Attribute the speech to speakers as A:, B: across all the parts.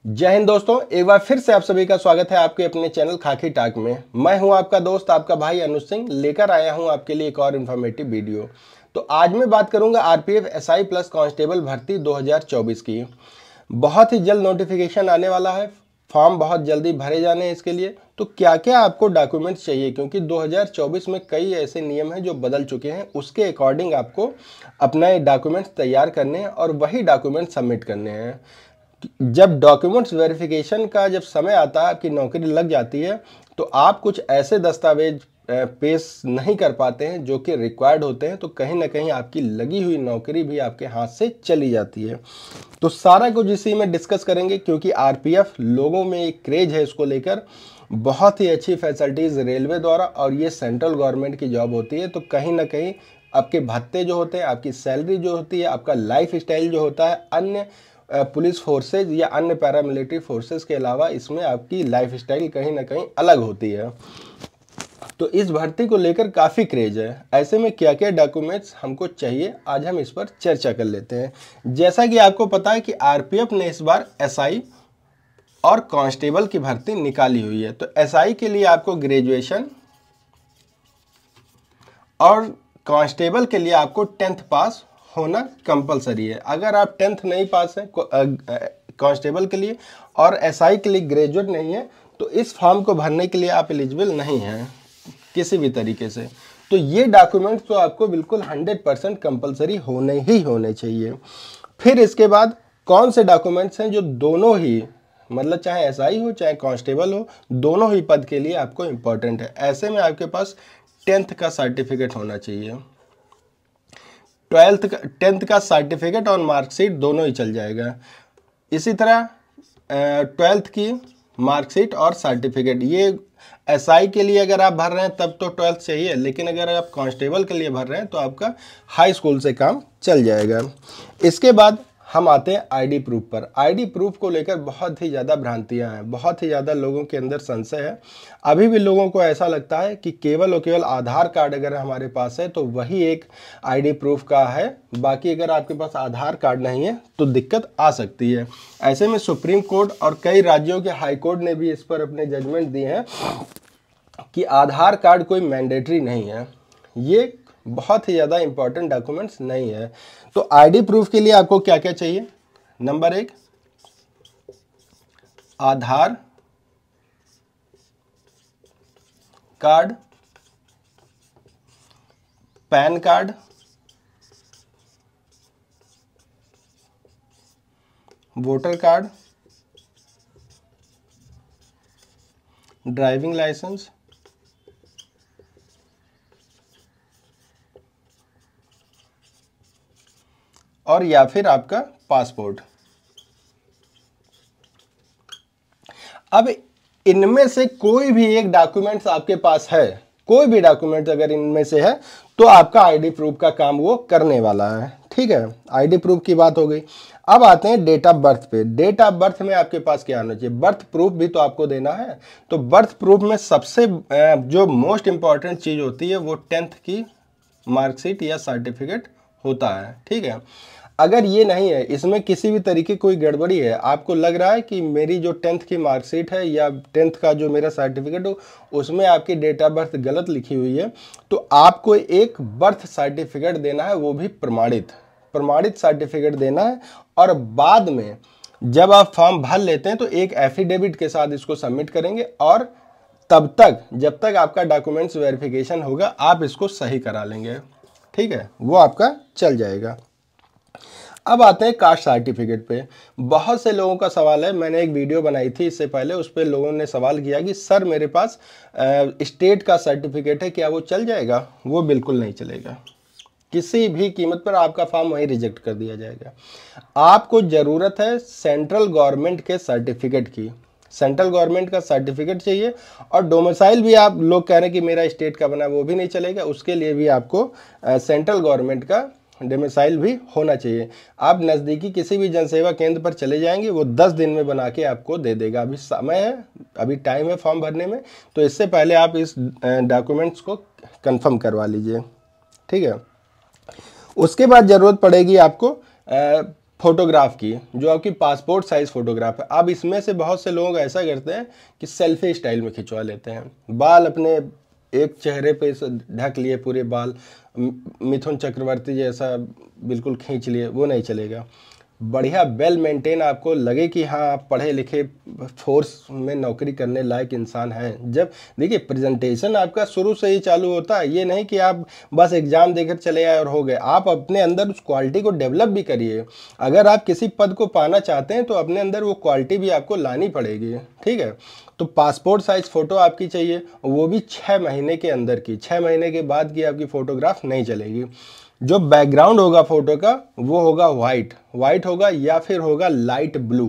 A: जय हिंद दोस्तों, एक बार फिर से आप सभी का स्वागत है आपके अपने चैनल खाकी टाक में। मैं हूं आपका दोस्त आपका भाई अनुज सिंह, लेकर आया हूं आपके लिए एक और इन्फॉर्मेटिव वीडियो। तो आज मैं बात करूंगा आरपीएफ एसआई प्लस कांस्टेबल भर्ती 2024 की। बहुत ही जल्द नोटिफिकेशन आने वाला है, फॉर्म बहुत जल्दी भरे जाने हैं इसके लिए। तो क्या क्या आपको डॉक्यूमेंट्स चाहिए, क्योंकि 2024 में कई ऐसे नियम हैं जो बदल चुके हैं, उसके अकॉर्डिंग आपको अपना डॉक्यूमेंट्स तैयार करने हैं और वही डॉक्यूमेंट सबमिट करने हैं। जब डॉक्यूमेंट्स वेरिफिकेशन का जब समय आता है, आपकी नौकरी लग जाती है, तो आप कुछ ऐसे दस्तावेज पेश नहीं कर पाते हैं जो कि रिक्वायर्ड होते हैं, तो कहीं ना कहीं आपकी लगी हुई नौकरी भी आपके हाथ से चली जाती है। तो सारा कुछ इसी में डिस्कस करेंगे, क्योंकि आरपीएफ लोगों में एक क्रेज है इसको लेकर। बहुत ही अच्छी फैसिलिटीज़ रेलवे द्वारा, और ये सेंट्रल गवर्नमेंट की जॉब होती है, तो कहीं ना कहीं आपके भत्ते जो होते हैं, आपकी सैलरी जो होती है, आपका लाइफ स्टाइल जो होता है, अन्य पुलिस फोर्सेज या अन्य पैरामिलिट्री फोर्सेज के अलावा इसमें आपकी लाइफ स्टाइल कहीं ना कहीं अलग होती है। तो इस भर्ती को लेकर काफ़ी क्रेज है। ऐसे में क्या क्या डॉक्यूमेंट्स हमको चाहिए, आज हम इस पर चर्चा कर लेते हैं। जैसा कि आपको पता है कि आरपीएफ ने इस बार एसआई और कांस्टेबल की भर्ती निकाली हुई है। तो एसआई के लिए आपको ग्रेजुएशन और कांस्टेबल के लिए आपको 10th पास होना कंपलसरी है। अगर आप 10th नहीं पास है कांस्टेबल के लिए और एसआई के लिए ग्रेजुएट नहीं है, तो इस फॉर्म को भरने के लिए आप एलिजिबल नहीं हैं किसी भी तरीके से। तो ये डॉक्यूमेंट्स तो आपको बिल्कुल 100% कंपलसरी होने ही होने चाहिए। फिर इसके बाद कौन से डॉक्यूमेंट्स हैं जो दोनों ही, मतलब चाहे एसआई हो चाहे कांस्टेबल हो, दोनों ही पद के लिए आपको इम्पोर्टेंट है। ऐसे में आपके पास 10th का सर्टिफिकेट होना चाहिए, 10th का सर्टिफिकेट और मार्कशीट दोनों ही चल जाएगा। इसी तरह 12th की मार्कशीट और सर्टिफिकेट, ये एसआई के लिए अगर आप भर रहे हैं तब तो 12th चाहिए, लेकिन अगर आप कांस्टेबल के लिए भर रहे हैं तो आपका हाई स्कूल से काम चल जाएगा। इसके बाद हम आते हैं आईडी प्रूफ पर। आईडी प्रूफ को लेकर बहुत ही ज़्यादा भ्रांतियां हैं, बहुत ही ज़्यादा लोगों के अंदर संशय है। अभी भी लोगों को ऐसा लगता है कि केवल और केवल आधार कार्ड अगर हमारे पास है तो वही एक आईडी प्रूफ का है, बाकी अगर आपके पास आधार कार्ड नहीं है तो दिक्कत आ सकती है। ऐसे में सुप्रीम कोर्ट और कई राज्यों के हाई कोर्ट ने भी इस पर अपने जजमेंट दिए हैं कि आधार कार्ड कोई मैंडेटरी नहीं है, ये बहुत ही ज़्यादा इंपॉर्टेंट डॉक्यूमेंट्स नहीं है। तो आईडी प्रूफ के लिए आपको क्या क्या चाहिए? Number 1, Aadhaar card, PAN card, voter card, driving licence, और या फिर आपका पासपोर्ट। अब इनमें से कोई भी एक डॉक्यूमेंट्स आपके पास है, कोई भी डॉक्यूमेंट अगर इनमें से है तो आपका आईडी प्रूफ का काम वो करने वाला है। ठीक है, आईडी प्रूफ की बात हो गई। अब आते हैं डेट ऑफ बर्थ पे। डेट ऑफ बर्थ में आपके पास क्या होना चाहिए? बर्थ प्रूफ भी तो आपको देना है। तो बर्थ प्रूफ में सबसे जो मोस्ट इंपॉर्टेंट चीज़ होती है वो 10th की मार्कशीट या सर्टिफिकेट होता है। ठीक है, अगर ये नहीं है, इसमें किसी भी तरीके कोई गड़बड़ी है, आपको लग रहा है कि मेरी जो 10th की मार्कशीट है या 10th का जो मेरा सर्टिफिकेट हो उसमें आपकी डेट ऑफ बर्थ गलत लिखी हुई है, तो आपको एक बर्थ सर्टिफिकेट देना है, वो भी प्रमाणित सर्टिफिकेट देना है। और बाद में जब आप फॉर्म भर लेते हैं तो एक एफिडेविट के साथ इसको सबमिट करेंगे, और तब तक जब तक आपका डॉक्यूमेंट्स वेरिफिकेशन होगा आप इसको सही करा लेंगे। ठीक है, वो आपका चल जाएगा। अब आते हैं कास्ट सर्टिफिकेट पे। बहुत से लोगों का सवाल है, मैंने एक वीडियो बनाई थी इससे पहले, उस पर लोगों ने सवाल किया कि सर मेरे पास स्टेट का सर्टिफिकेट है, क्या वो चल जाएगा? वो बिल्कुल नहीं चलेगा, किसी भी कीमत पर आपका फॉर्म वहीं रिजेक्ट कर दिया जाएगा। आपको ज़रूरत है सेंट्रल गवर्नमेंट के सर्टिफिकेट की, सेंट्रल गवर्नमेंट का सर्टिफिकेट चाहिए। और डोमिसाइल भी आप लोग कह रहे हैं कि मेरा स्टेट का बना, वो भी नहीं चलेगा, उसके लिए भी आपको सेंट्रल गवर्नमेंट का डोमिसाइल भी होना चाहिए। आप नज़दीकी किसी भी जनसेवा केंद्र पर चले जाएंगे, वो 10 दिन में बना के आपको दे देगा। अभी समय है, अभी टाइम है फॉर्म भरने में, तो इससे पहले आप इस डॉक्यूमेंट्स को कंफर्म करवा लीजिए। ठीक है, उसके बाद ज़रूरत पड़ेगी आपको फोटोग्राफ की, जो आपकी पासपोर्ट साइज फोटोग्राफ है। अब इसमें से बहुत से लोग ऐसा करते हैं कि सेल्फी स्टाइल में खिंचवा लेते हैं, बाल अपने एक चेहरे पे ढक लिए पूरे बाल, मिथुन चक्रवर्ती जैसा बिल्कुल खींच लिए, वो नहीं चलेगा। बढ़िया वेल मेंटेन आपको लगे कि हाँ आप पढ़े लिखे फोर्स में नौकरी करने लायक इंसान हैं। जब देखिए प्रेजेंटेशन आपका शुरू से ही चालू होता है, ये नहीं कि आप बस एग्जाम देकर चले आए और हो गए। आप अपने अंदर उस क्वालिटी को डेवलप भी करिए। अगर आप किसी पद को पाना चाहते हैं तो अपने अंदर वो क्वालिटी भी आपको लानी पड़ेगी, ठीक है। तो पासपोर्ट साइज फोटो आपकी चाहिए, वो भी 6 महीने के अंदर की। 6 महीने के बाद की आपकी फोटोग्राफ नहीं चलेगी। जो बैकग्राउंड होगा फोटो का वो होगा वाइट होगा या फिर होगा लाइट ब्लू,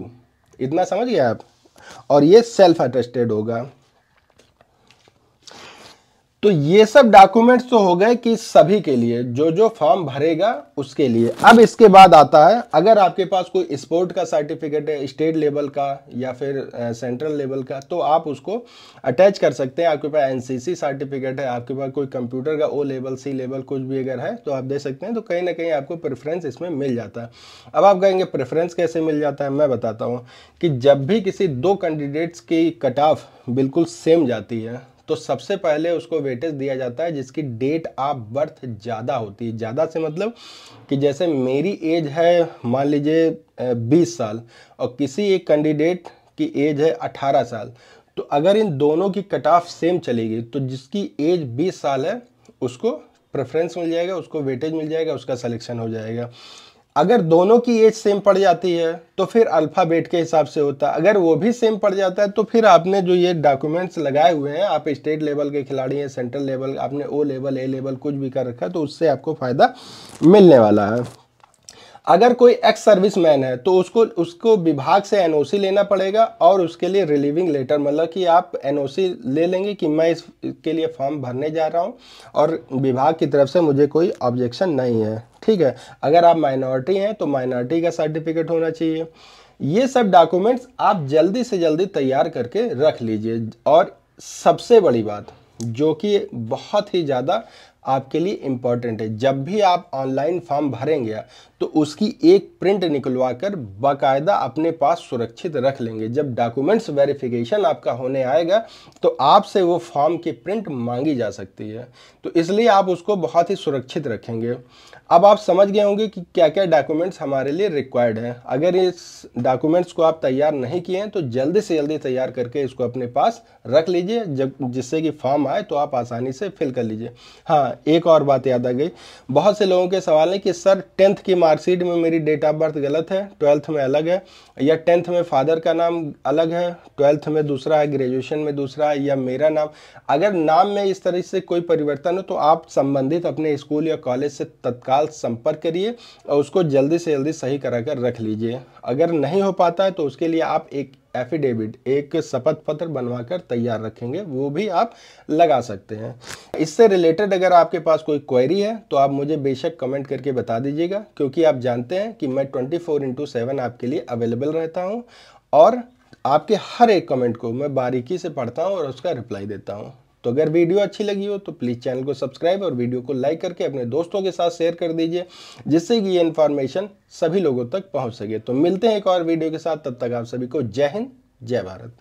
A: इतना समझ गए आप। और ये सेल्फ अटेस्टेड होगा। तो ये सब डॉक्यूमेंट्स तो हो गए कि सभी के लिए, जो जो फॉर्म भरेगा उसके लिए। अब इसके बाद आता है, अगर आपके पास कोई स्पोर्ट का सर्टिफिकेट है, स्टेट लेवल का या फिर सेंट्रल लेवल का, तो आप उसको अटैच कर सकते हैं। आपके पास एनसीसी सर्टिफिकेट है, आपके पास कोई कंप्यूटर का O लेवल C लेवल कुछ भी अगर है तो आप दे सकते हैं। तो कहीं ना कहीं आपको प्रेफरेंस इसमें मिल जाता है। अब आप कहेंगे प्रेफरेंस कैसे मिल जाता है, मैं बताता हूँ कि जब भी किसी 2 कैंडिडेट्स की कट ऑफ बिल्कुल सेम जाती है तो सबसे पहले उसको वेटेज दिया जाता है जिसकी डेट ऑफ बर्थ ज़्यादा होती है। ज़्यादा से मतलब कि जैसे मेरी एज है मान लीजिए 20 साल और किसी एक कैंडिडेट की एज है 18 साल, तो अगर इन दोनों की कट ऑफ सेम चलेगी तो जिसकी एज 20 साल है उसको प्रेफरेंस मिल जाएगा, उसको वेटेज मिल जाएगा, उसका सिलेक्शन हो जाएगा। अगर दोनों की एज सेम पड़ जाती है तो फिर अल्फ़ाबेट के हिसाब से होता है। अगर वो भी सेम पड़ जाता है तो फिर आपने जो ये डॉक्यूमेंट्स लगाए हुए हैं, आप स्टेट लेवल के खिलाड़ी हैं, सेंट्रल लेवल आपने O लेवल A लेवल कुछ भी कर रखा है, तो उससे आपको फ़ायदा मिलने वाला है। अगर कोई एक्स सर्विस मैन है तो उसको विभाग से एनओसी लेना पड़ेगा और उसके लिए रिलीविंग लेटर, मतलब कि आप एनओसी ले लेंगे कि मैं इसके लिए फॉर्म भरने जा रहा हूं और विभाग की तरफ से मुझे कोई ऑब्जेक्शन नहीं है, ठीक है। अगर आप माइनॉरिटी हैं तो माइनॉरिटी का सर्टिफिकेट होना चाहिए। ये सब डॉक्यूमेंट्स आप जल्दी से जल्दी तैयार करके रख लीजिए। और सबसे बड़ी बात जो कि बहुत ही ज़्यादा आपके लिए इम्पॉर्टेंट है, जब भी आप ऑनलाइन फॉर्म भरेंगे तो उसकी एक प्रिंट निकलवा कर बाकायदा अपने पास सुरक्षित रख लेंगे। जब डॉक्यूमेंट्स वेरिफिकेशन आपका होने आएगा तो आपसे वो फॉर्म की प्रिंट मांगी जा सकती है, तो इसलिए आप उसको बहुत ही सुरक्षित रखेंगे। अब आप समझ गए होंगे कि क्या क्या डॉक्यूमेंट्स हमारे लिए रिक्वायर्ड हैं। अगर इस डॉक्यूमेंट्स को आप तैयार नहीं किए हैं तो जल्दी से जल्दी तैयार करके इसको अपने पास रख लीजिए, जिससे कि फॉर्म आए तो आप आसानी से फिल कर लीजिए। हाँ, एक और बात याद आ गई, बहुत से लोगों के सवाल है कि सर 10th की मार्कशीट में मेरी डेट ऑफ बर्थ गलत है, 12th में अलग है, या 10th में फादर का नाम अलग है, 12th में दूसरा है, ग्रेजुएशन में दूसरा है, या मेरा नाम। अगर नाम में इस तरह से कोई परिवर्तन हो तो आप संबंधित अपने स्कूल या कॉलेज से तत्काल संपर्क करिए और उसको जल्दी से जल्दी सही करा कर रख लीजिए। अगर नहीं हो पाता है तो उसके लिए आप एक एफिडेविट, एक शपथ पत्र बनवाकर तैयार रखेंगे, वो भी आप लगा सकते हैं। इससे रिलेटेड अगर आपके पास कोई क्वेरी है तो आप मुझे बेशक कमेंट करके बता दीजिएगा, क्योंकि आप जानते हैं कि मैं 24/7 आपके लिए अवेलेबल रहता हूं और आपके हर एक कमेंट को मैं बारीकी से पढ़ता हूं और उसका रिप्लाई देता हूं। तो अगर वीडियो अच्छी लगी हो तो प्लीज़ चैनल को सब्सक्राइब और वीडियो को लाइक करके अपने दोस्तों के साथ शेयर कर दीजिए, जिससे कि ये इन्फॉर्मेशन सभी लोगों तक पहुंच सके। तो मिलते हैं एक और वीडियो के साथ, तब तक आप सभी को जय हिंद, जय भारत।